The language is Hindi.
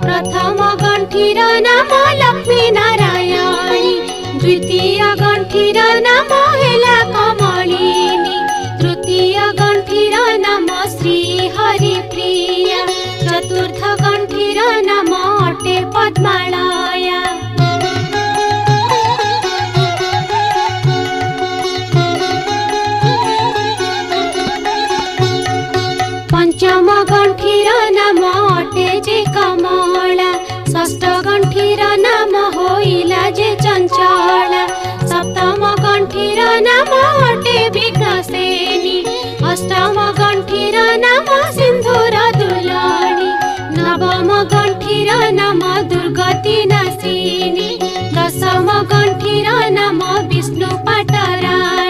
प्रथम गंठीर नाम लक्ष्मी नारायणी, द्वितीय गंठीर नाम हेला कमलिनी, तृतीय गंठीर नाम श्री हरिप्रिया, चतुर्थ गंठीर नाम अटे पद्मालया। पंचम गंठीर नाम अटे जे कमला, षष्ठ गंठीर नाम होइला जे चंचला, सप्तम गंठीर नाम अटे विघ्नसेनी, अष्टम गंठीर नाम सिंधुर दुलाणी, नवम गंठीर नाम दुर्गति नाशिनी, दशम गंठीर नाम विष्णु पाटरानी।